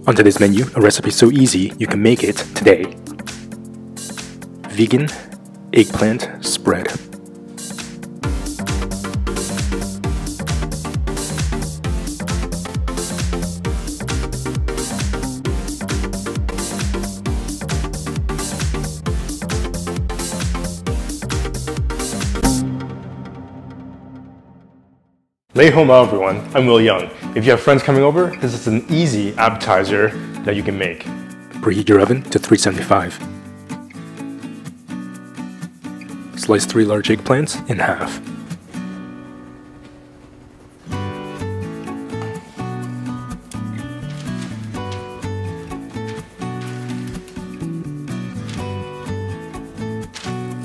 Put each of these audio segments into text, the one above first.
On today's menu, a recipe so easy you can make it today. Vegan eggplant spread. Lay home out, everyone. I'm Wil Yeung. If you have friends coming over, this is an easy appetizer that you can make. Preheat your oven to 375. Slice 3 large eggplants in half.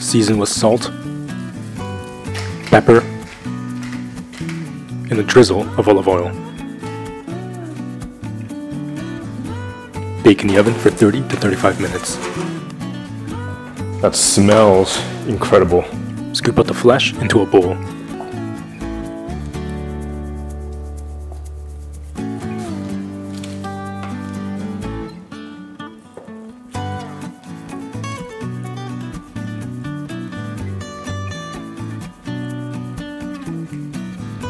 Season with salt, pepper, and a drizzle of olive oil. Bake in the oven for 30 to 35 minutes. That smells incredible. Scoop out the flesh into a bowl.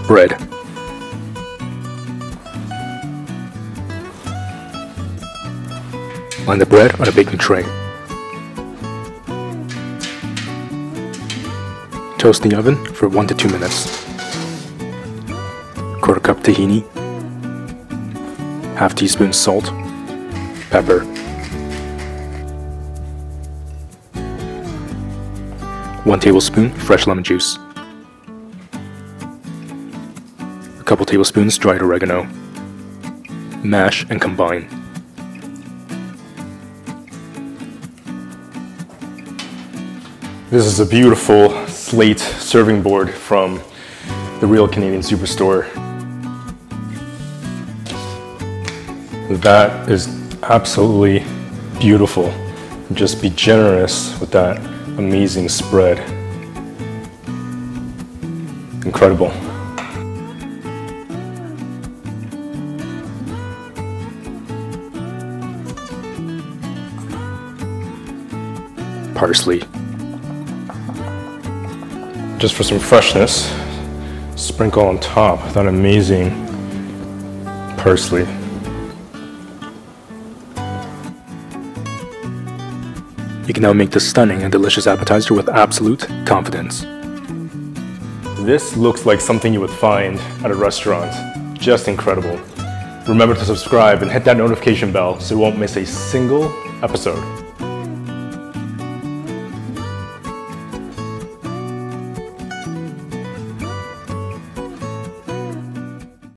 Bread. Line the bread on a baking tray. Toast in the oven for 1 to 2 minutes. Quarter cup tahini, half teaspoon salt, pepper, 1 tablespoon fresh lemon juice, a couple tablespoons dried oregano. Mash and combine. This is a beautiful slate serving board from the Real Canadian Superstore. That is absolutely beautiful. Just be generous with that amazing spread. Incredible. Parsley. Just for some freshness, sprinkle on top that amazing parsley. You can now make this stunning and delicious appetizer with absolute confidence. This looks like something you would find at a restaurant. Just incredible. Remember to subscribe and hit that notification bell so you won't miss a single episode.